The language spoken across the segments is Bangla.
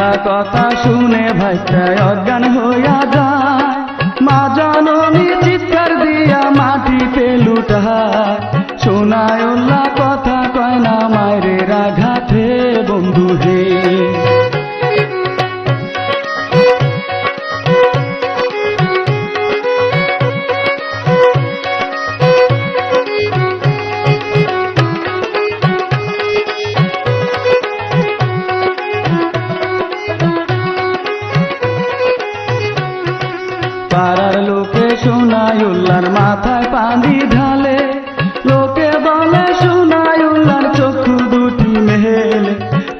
মিথ্যা কথা শুনে ভাইটায় অজ্ঞান হইয়া যায়, মা জননী চিৎকার দিয়া মাটিতে লুটায়। শোনায় উল্লাহ কথা কয় না মায়ের আঘাতে বন্ধু হে। পাড়ার লোকে শোনায় উল্লার মাথায় পানি ঢালে, লোকে বলে শোনায় উল্লার চক্ষু দুটি মেলে।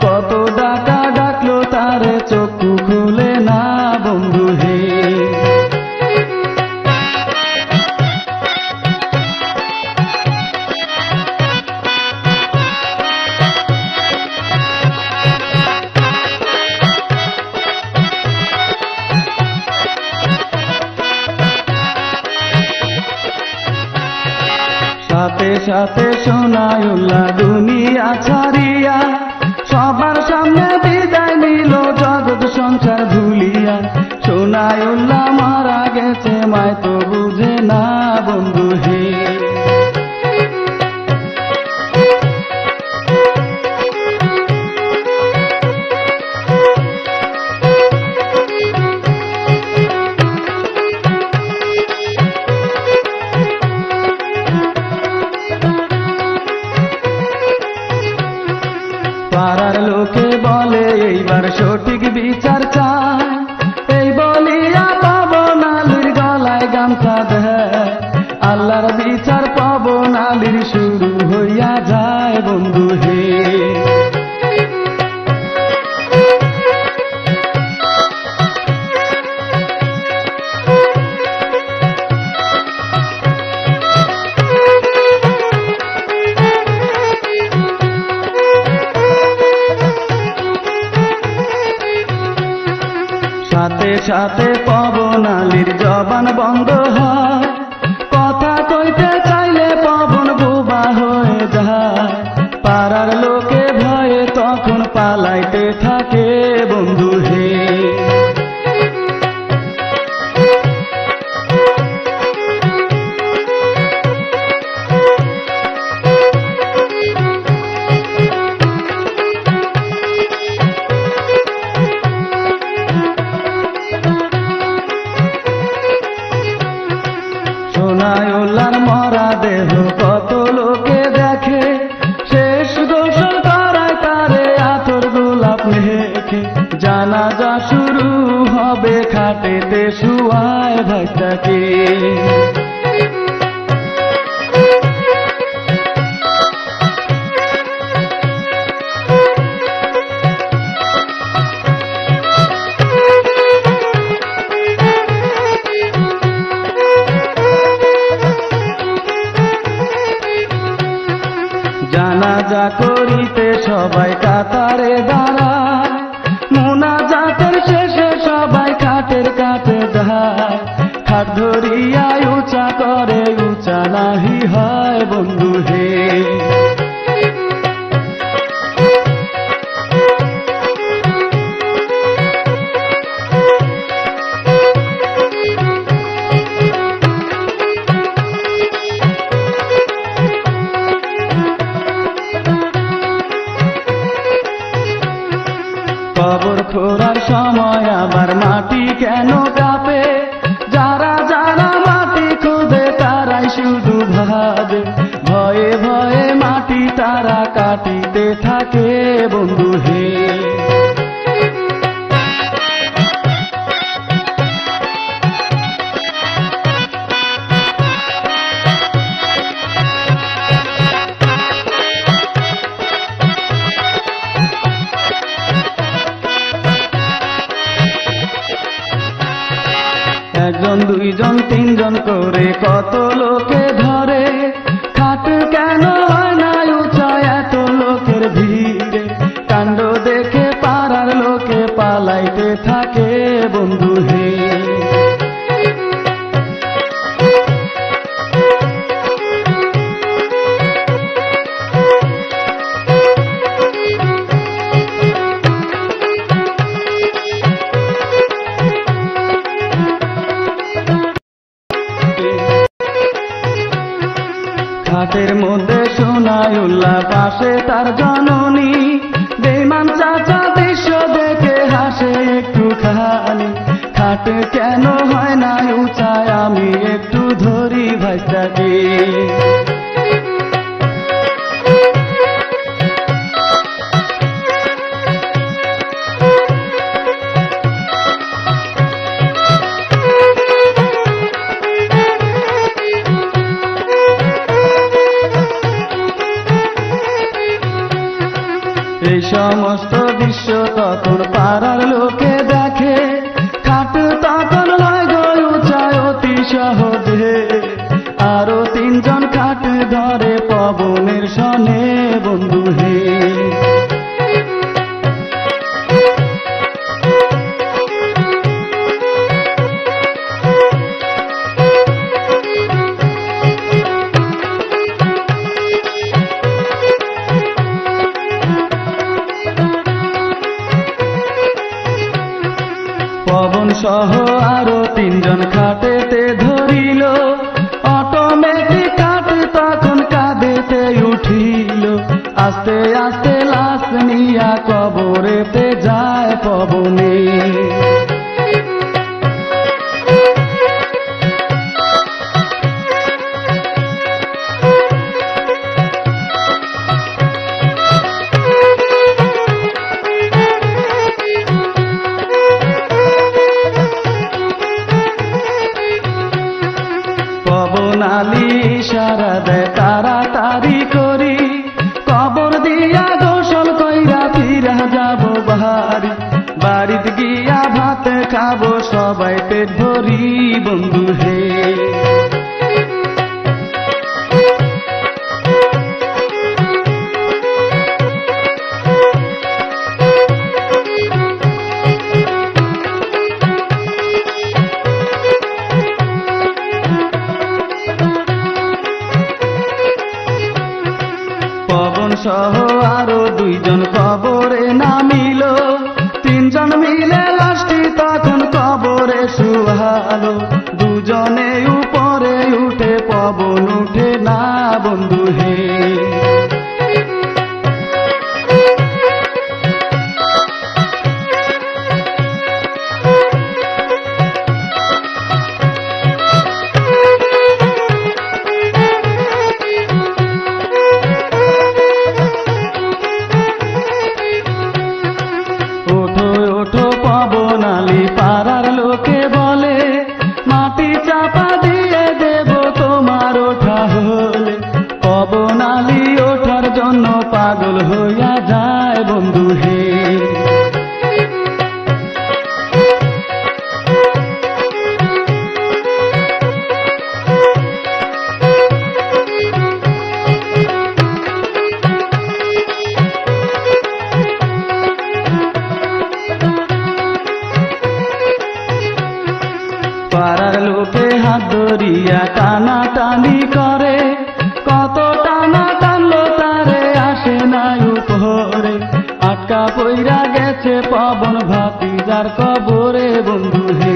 কত ডাকা ডাকলো তারে চক্ষু খুলে না বন্ধু হে। সাথে সাথে শোনায় উল্লাহ দুনিয়া ছাড়িয়া, সবার সামনে বিদায় নিল জগৎ সংসার ভুলিয়া। শোনায় উল্লাহ মারা গেছে মায় তো বুঝে না বন্ধু হে। পাড়ার লোকে বলে এইবার সঠিক বিচার চায়, এই বলিয়া পাবন আলীর গলায় গামছা দেয়। আল্লাহর বিচার পাবন আলীর শুরু হইয়া যায় বন্ধু হে। সাথে সাথে পবন আলীর জবান বন্ধ হয়, কথা কইতে চাইলে পবন বোবা হয়ে যায়। পাড়ার লোকে ভয়ে তখন পালাইতে থাকে বন্ধু হে। শোনায় উল্লার মরা দেহ কত লোকে দেখে, শেষ গোসল করায় তারে আতর গোলাপ মেখে। জানাজা শুরু হবে খাটেতে শুয়ায় ভাইটাকে। জানাজা করিতে সবাই কাতারে দাঁড়ায়, মুনাজাতের শেষে সবাই খাটের কাছে যায়। খাট ধরিয়া উঁচা করে উঁচা নাহি হয় বন্ধু হে। কবর খোঁড়ার সময় আবার মাটি কেন কাঁপে, যারা যারা মাটি খুঁজে তারাই শুধু ভাবে। ভয়ে ভয়ে মাটি তারা কাটিতে থাকে বন্ধু হে। একজন দুইজন তিনজন করে কত লোকে ধরে, খাট কেন হয় না উঁচা এত লোকের ভিড়ে। কাণ্ড দেখে পাড়ার লোকে পালাইতে থাকে বন্ধু হে। খাটের মধ্যে সোনায় উল্লাহ, পাশে তার জননী। বেমান চাচা দৃশ্য দেখে হাসে একটুখানি। খাট কেন হয় না উঁচায়, আমি একটু ধরি ভাইটাকে। এই সমস্ত দৃশ্য তখন পাড়ার লোকে দেখে। খাট তখন লয় গো উঁচায় অতি সহজে। আরো তিনজন খাট ধরে পবনের সনে বন্ধু হে। পবন সহ আরো তিনজন খাটেতে ধরিল। অটোমেটিক খাট তখন কাঁদেতে উঠিল। আস্তে আস্তে লাশ নিয়া কবরেতে যায় পবনে। পবন আলী ইশারা দেয় তাড়াতাড়ি করি। কবর দিয়া গোসল কইরা ফিরা যাব বাড়ি। বাড়িতে গিয়া ভাত খাবো সবাই পেট ভরি বন্ধু হে। পবন সহ আরো দুইজন কবরে নামিল। তিনজন মিলে লাশটি তখন কবরে শুয়ালো। দুজনে উপরে উঠে পবন উঠে না বন্ধু হে। ওঠো ওঠো পবন আলী পাড়ার লোকে বলে। মাটি চাপা দিয়ে দেব তোমার ওঠা হলে। পবন আলী ওঠার জন্য পাগল হইয়া যায় বন্ধু হে। পাড়ার লোকে হাত ধরিয়া টানা টানি করে। কত টানা টানলো তারে আসে না উপরে। আটকা পইরা গেছে পবন ভাতিজার কবরে বন্ধু হে।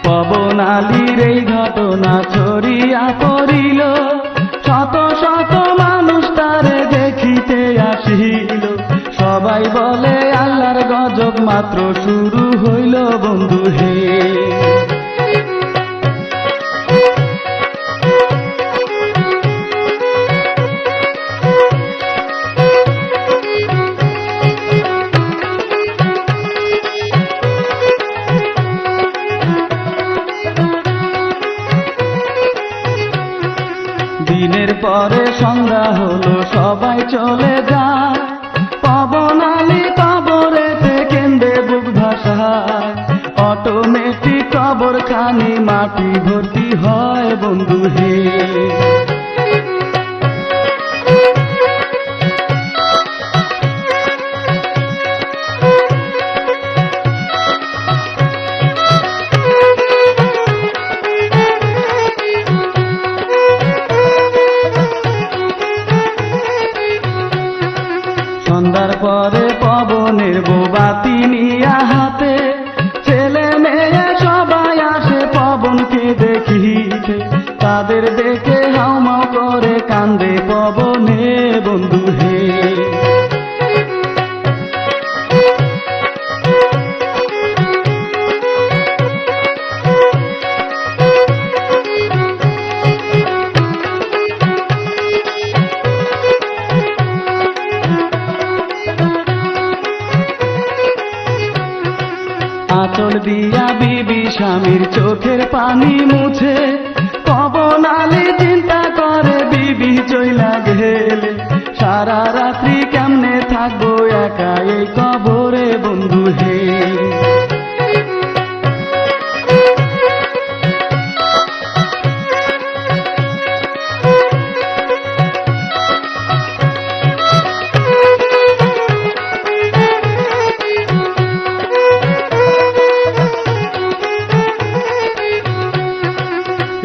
পবন আলীর এই ঘটনা ছড়িয়া পড়িল। শত শত মানুষ তারে দেখিতে আসিল। সবাই বলে আল্লাহর গজব মাত্র শুরু হইল বন্ধু হে। দিনের পরে সন্ধ্যা হলো, সবাই চলে যায়। পবন আলী কবরেতে কেন্দে বুক ভাসায়। অটোমেটিক কবর খানি মাটি ভর্তি হয় বন্ধু হে। তাদের দেখে হাউমাউ করে কান্দে পবনে বন্ধু হে। আঁচল দিয়া বিবি স্বামীর চোখের পানি মুছে, পবন আলী চিন্তা করে বিবি চইলা গেলে, সারা রাত্রি কেমনে থাকবো একা এই কবরে বন্ধু হে।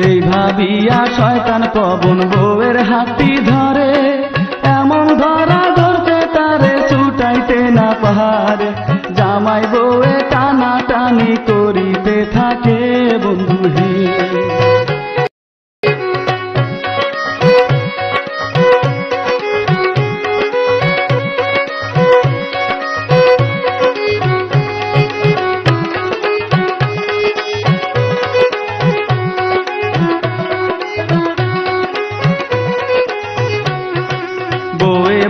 এই ভাবিয়া শয়তান পবন বউয়ের হাতটি ধরে, এমন ধরা ধরতে তারে ছুটাইতে না পারে, জামাই বউয়ে টানা টানি করিতে থাকে বন্ধু হে।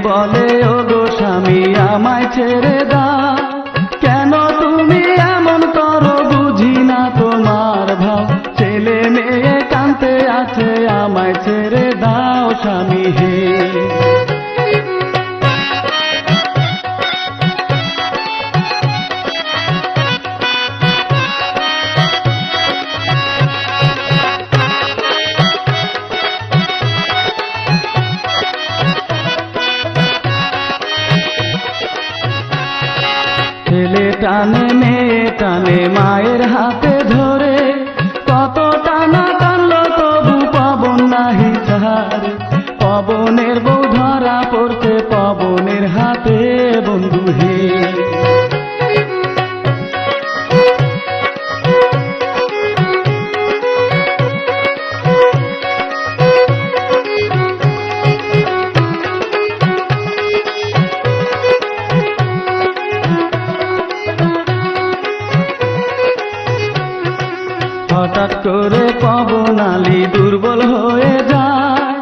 বলে ও গো স্বামী আমায় ছেড়ে দাও, কেন তুমি এমন করো বুঝি না তোমার ভাব, ছেলে মেয়ে কাঁদতে আছে আমায় ছেড়ে দাও স্বামী হে। ছেলে টানে মেয়ে টানে মায়ের হাতে ধরে, কত টানা টানলো তবু পবন নাহি ছাড়ে, পবনের বউ ধরা পড়ছে পবনের হাতে বন্ধু হে। হঠাৎ করে পবন আলী দুর্বল হয়ে যায়,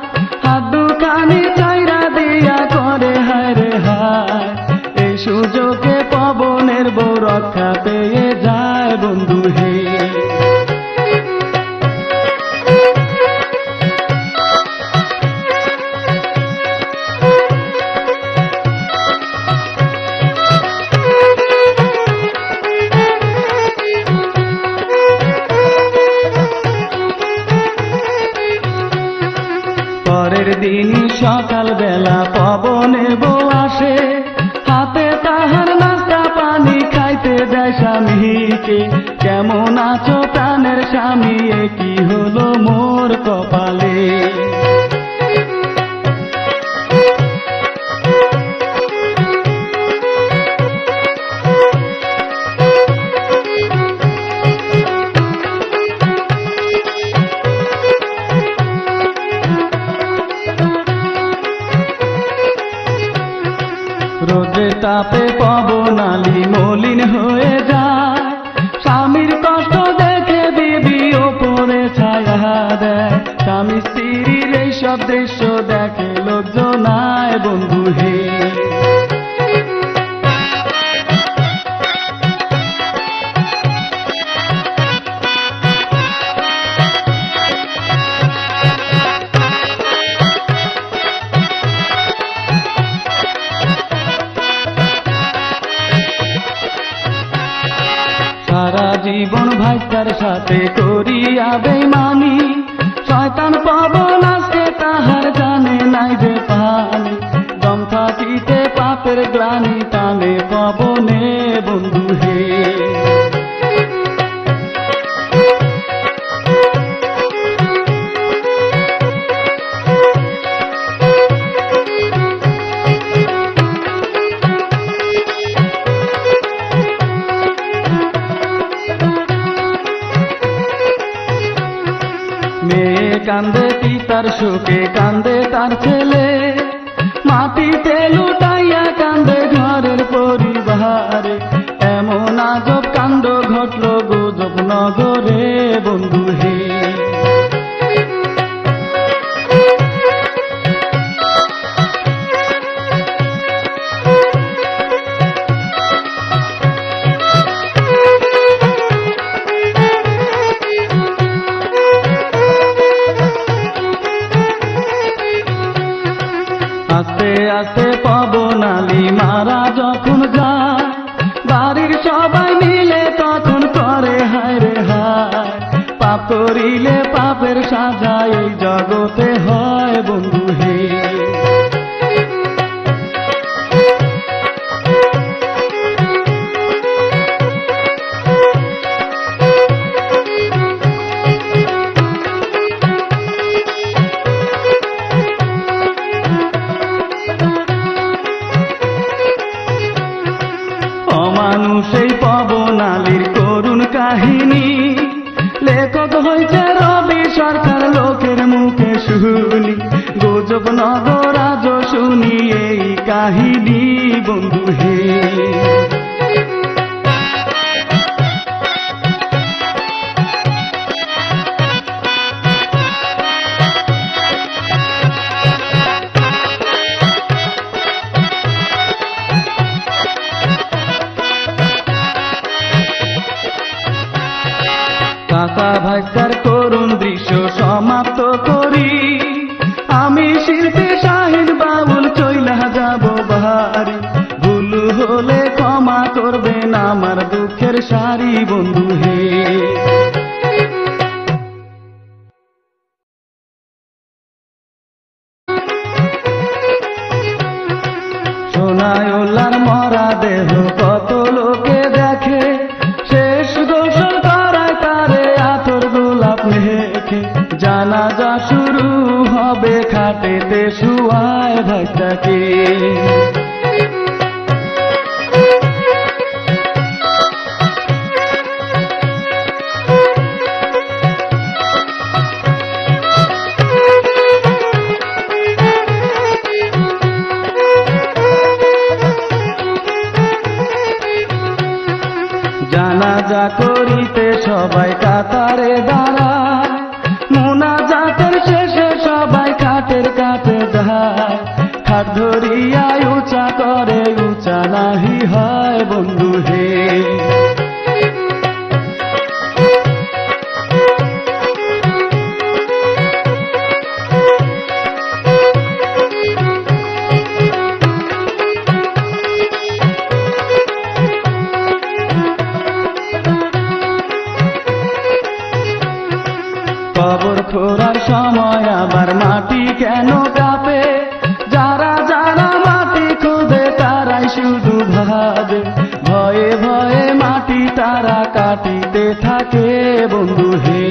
হাত দুখানি চাইরা দিয়া করে হায় রে হায়, এই সুযোগে পবনের বউ রক্ষা পেয়ে যায় বন্ধু হে। পরের দিনই সকাল বেলা পবনের বউ আসে, হাতে তাহার নাস্তা পানি খাইতে দেয় স্বামীকে, কেমন আছো প্রাণের স্বামী এ কি হলো মোর কপালে। রোদের তাপে পবন আলী মলিন হয়ে যায়, স্বামীর কষ্ট দেখে বিবি ওপরে ছায়া দেয়, স্বামী স্ত্রীর এইসব দৃশ্য দেখে লোকজনায় বন্ধু হে। সারা জীবন ভাইটার সাথে করিয়া বেইমানি, শয়তান পবন আজকে তাহার জানে নাই যে পানি, দম থাকিতে পাপের গ্লানি টানে পবনে বন্ধু হে। মেয়ে কান্দে পিতার শোকে কান্দে তার ছেলে, মাটিতে লুটাইয়া কান্দে ঘরের পরিবারে। এমন আজব কাণ্ড ঘটল গুজব নগরে বন্ধু হে। আস্তে আস্তে পবন আলী মারা যখন যায়, বাড়ির সবাই মিলে তখন করে হায় রে হায়। পাপ করিলে পাপের সাজা এই জগতে হয় বন্ধু হে। অমানুষ এই পবন আলীর করুণ কাহিনী, লেখক হয়েছে রবি সরকার লোকের মুখে শুনি। গুজব নগর আজ শুনি এই কাহিনী বন্ধু হে। কাকা ভাগ্যার করুণ দৃশ্য সমাপ্ত করি, আমি শিল্পী শাহিন বাবুল চইলা যাব বাড়ি। ভুল হলে ক্ষমা করবেন আমার দুঃখের সারি বন্ধু হে। সোনায়ুল্লার মরা দেহ কত লোকে দেখে, শেষ গোসল করায় তারে আতর গোলাপ মেখে। জানাজা শুরু হবে খাটেতে শুয়ায় ভাইটাকে। জানাজা করিতে সবাই কাতারে দাঁড়ায়, মোনাজাতের শেষে সবাই খাটের কাছে যায়। খাট ধরিয়া উঁচা করে উঁচা নাহি হয় বন্ধু হে। কবর খোঁড়ার সময় আবার মাটি কেন কাঁপে, যারা যারা মাটি খোঁড়ে তারাই শুধু ভাবে। ভয়ে ভয়ে মাটি তারা কাটিতে থাকে বন্ধু হে।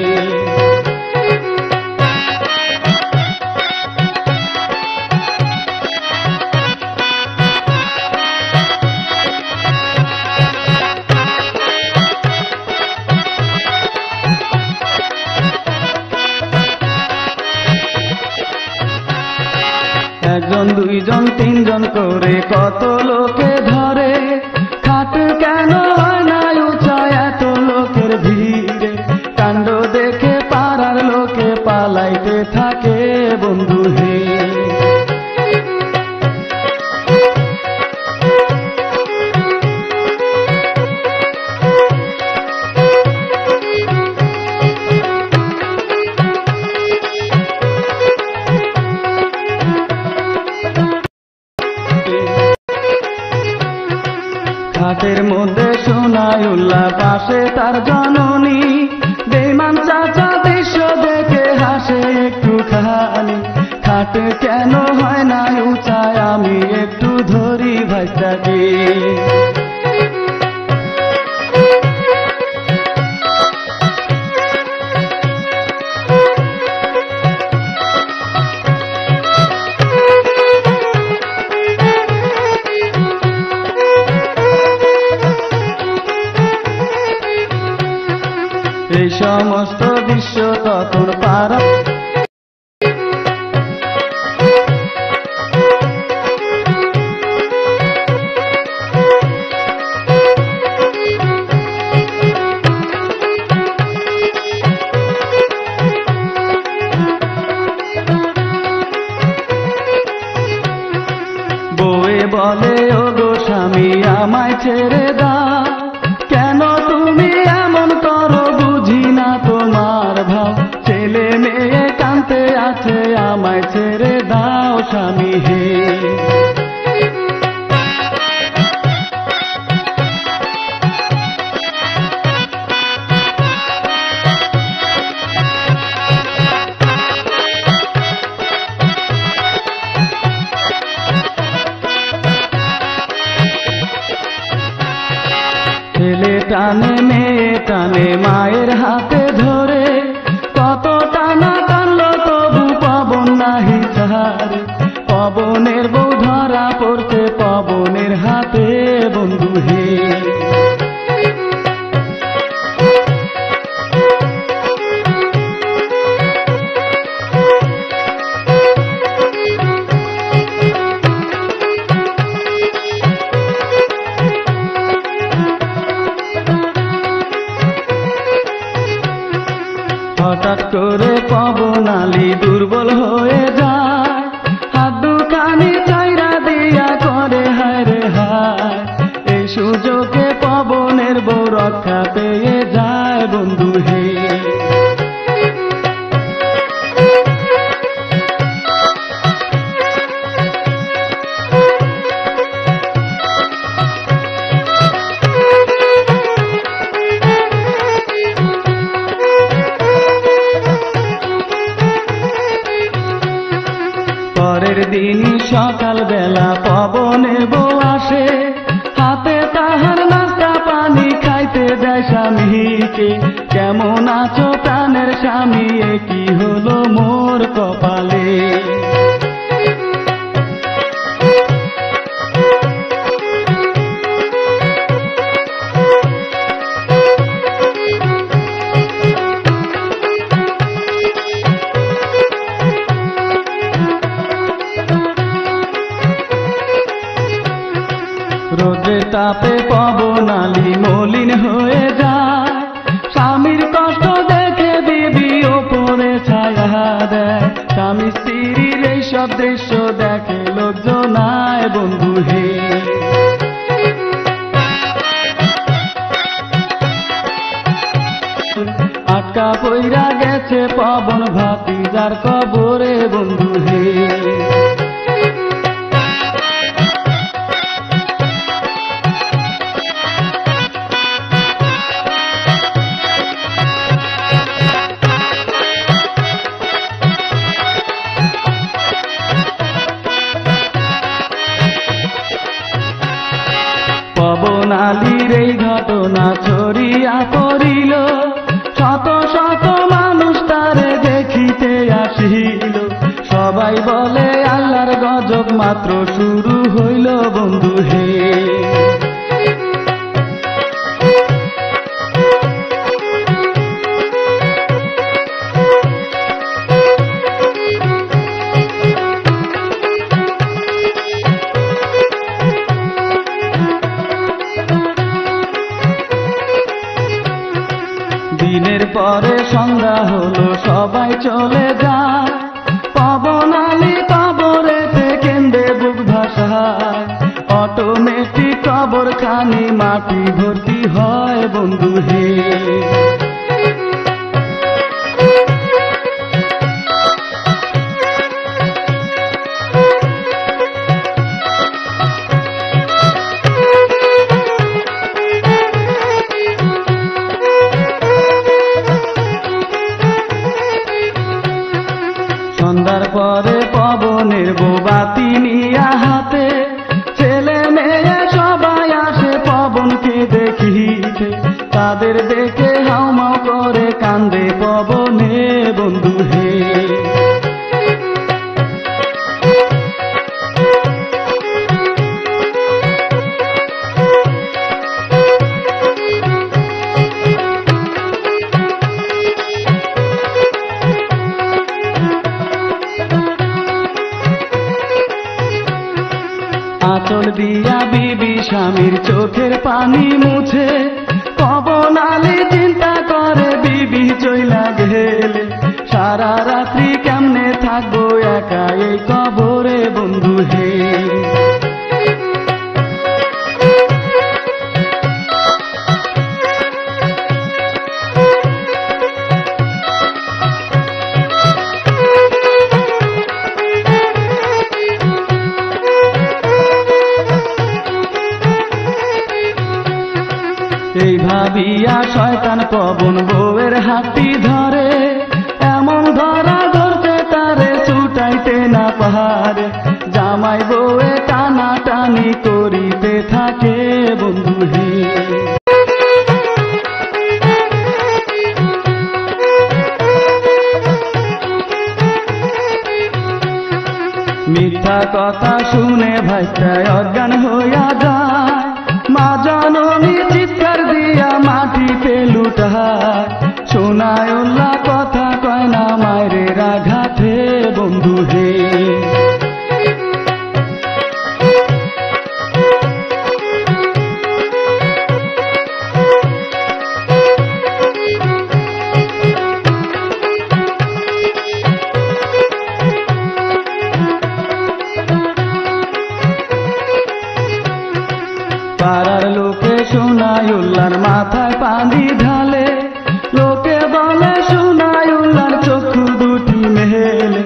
একজন দুইজন তিনজন করে কত লোকে ধরে, খাট কেন হয় না উঁচা এত লোকের ভিড়ে। কাণ্ড দেখে পাড়ার লোকে পালাইতে থাকে বন্ধু হে। খাটের মধ্যে সোনায়ুল্লাহ পাশে তার জননী, বেঈমান চাচা দৃশ্য দেখে হাসে একটুখানি। খাট কেন হয় না উঁচায় আমি একটু ধরি ভাইটাকে। এই সমস্ত দৃশ্য তখন পাড়া আমায় ছেড়ে দাও, কেন তুমি এমন করো বুঝি না তোমার ভাব। ছেলে মেয়ে কাঁদতে আছে আমায় ছেড়ে দাও স্বামী হে। ছেলে টানে মেয়ে টানে মায়ের হাতে ধরে, কত টানা টানলো তবু পবন নাহি ছাড়ে। পবনের বউ ধরা পড়ছে পবনের হাতে বন্ধু হে। হঠাৎ করে পবন আলী দুর্বল হয়ে যায়, হাত দুখানি চাইরা দিয়া করে হায় রে হায়। এই সুযোগে পবনের বউ রক্ষা পেয়ে যায় বন্ধু হে। পরের দিনই সকাল বেলা পবনের বউ আসে, হাতে তাহার নাস্তা পানি খাইতে দেয় স্বামীকে। কেমন আছো প্রাণের স্বামী, এ কি হলো মোর কপালে। রোদের তাপে পবন আলী মলিন হয়ে যায়, স্বামীর কষ্ট দেখে বিবি ওপরে ছায়া দেয়। স্বামী স্ত্রীর এইসব দৃশ্য দেখে লোকজনায় বন্ধু হে। আটকা পইরা গেছে পবন ভাতিজার কবরে বন্ধু হে। পবন আলীর এই ঘটনা ছড়িয়া পড়িল, শত শত মানুষ তারে দেখিতে আসিল। সবাই বলে আল্লাহর গজব মাত্র শুরু হইল বন্ধু হে। দিনের পরে সন্ধ্যা হলো সবাই চলে যায়, পবন আলী কবরেতে কেন্দে বুক ভাসায়। অটোমেটিক কবর খানি মাটি ভর্তি হয় বন্ধু হে। সন্ধ্যার পরে পবনের বউ বাতি নিয়া হাতে, ছেলে মেয়ে সবাই আসে পবনকে দেখিতে। তাদের দেখে হাউমাউ করে কান্দে পবনে বন্ধু হে। আঁচল দিয়া বিবি স্বামীর চোখের পানি মুছে, পবন আলী চিন্তা করে বিবি চইলা গেলে। সারা রাত্রি কেমনে থাকবো একা এই কবরে বন্ধু হে। টান পবন বউয়ের হাতটি ধরে, এমন ধরা ধরতে তারে ছুটাইতে না পাহাড়ে। জামাই বউয়ে টানা টানি করিতে থাকে বন্ধু হে। মিথ্যা কথা শুনে ভাইটায় অজ্ঞান হইয়া যায়, মা জননী চিৎকার দিয়া মাটিতে লুটায়। শোনায় উল্লা কথা কয় না মায়ের আঘাতে বন্ধু হে। পাড়ার লোকে শোনায় উল্লার মাথায় পানি ঢালে, লোকে বলে শোনায় উল্লার চক্ষু দুটি মেলে।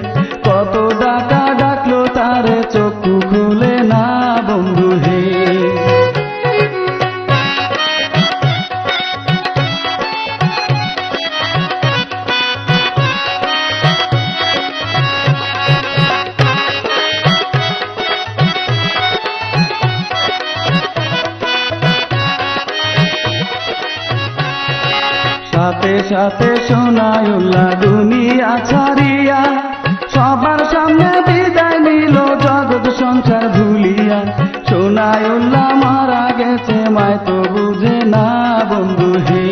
কত ডাকা ডাকলো তারে চক্ষু খুলে না বন্ধু হে। সাথে সাথে শোনায় উল্লা দুনিয়া ছাড়িয়া, সবার সামনে বিদায় নিল জগৎ সংসার ভুলিয়া। শোনায় উল্লা মারা গেছে মায় তো বুঝে না বন্ধু হে।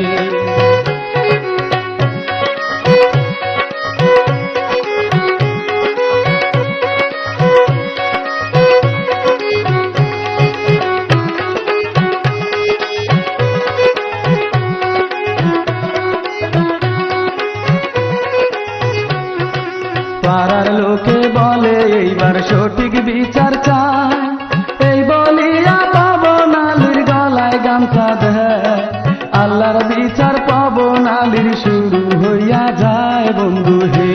পাড়ার লোকে বলে এইবার সঠিক বিচার চায়, এই বলিয়া পবন আলীর গলায় গামছা দেয়। আল্লাহর বিচার পবন আলীর শুরু হইয়া যায় বন্ধু হে।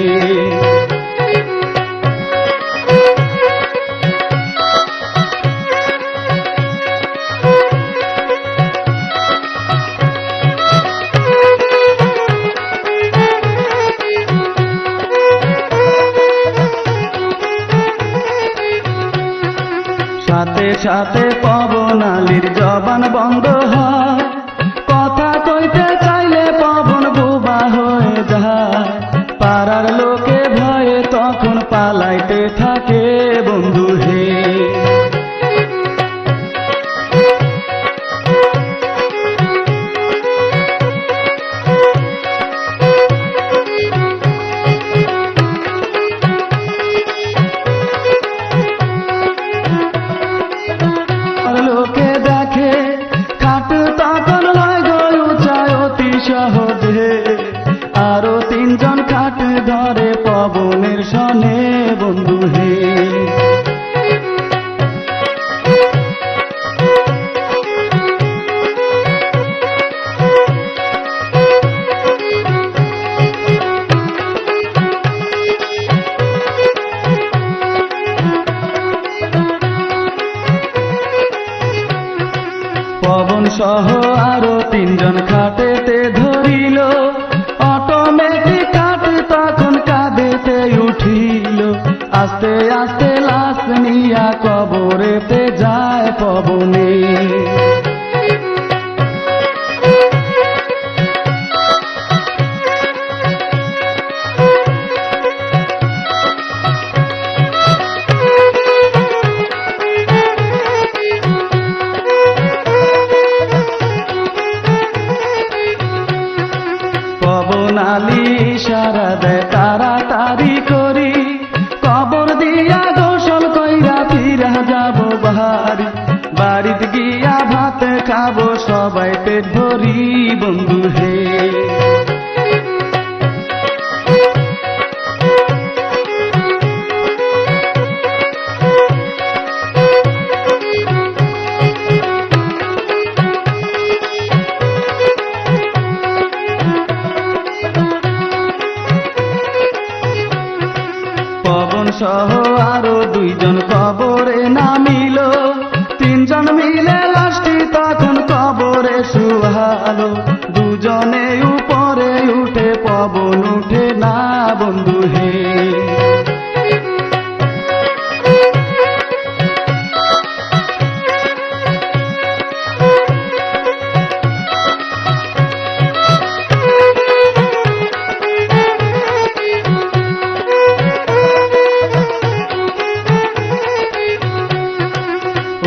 সাথে সাথে পবন আলীর জবান বন্ধ হয়, কথা কইতে চাইলে পবন বোবা হয়ে যায়। পাড়ার লোকে ভয়ে তখন পালাইতে থাকে বন্ধু হে। লোকে দেখে খাট তখন হয় গো উঁচায় অতি সহজে, আরো তিনজন খাট ধরে পবনের সনে বন্ধু হে। পবন সহ আরো তিনজন খাটেতে ধরিল, অটোমেটিক কাঠ তখন কাঁধেতে উঠিল। আস্তে আস্তে লাশ নিয়া কবরেতে যায় পবনে। পবন আলী ইশারা দেয় তাড়াতাড়ি করি, কবর দিয়া গোসল কইরা ফিরা যাব বাড়ি। বাড়িতে গিয়া ভাত খাবো সবাই পেট ভরি বন্ধু হে। পবন সহ আরো দুইজন কবরে নামিল, তিনজন মিলে লাশটি তখন কবরে শুয়ালো। দুজনে উপরে উঠে পবন উঠে না বন্ধু হে।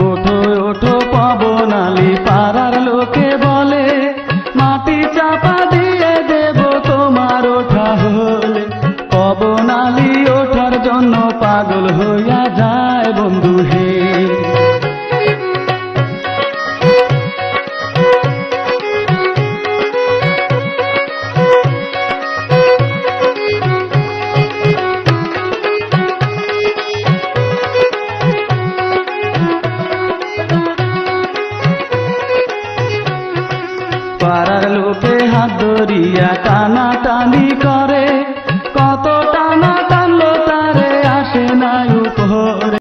ওঠো ওঠো পবনালি পাড়ার লোকে বলে, মাটি চাপা দিয়ে দেব তোমার ওঠা হলে। পবনালি ওঠার জন্য পাগল হইয়া যায় বন্ধু হে। পাড়ার লোকে হাত ধরিয়া টানা টানি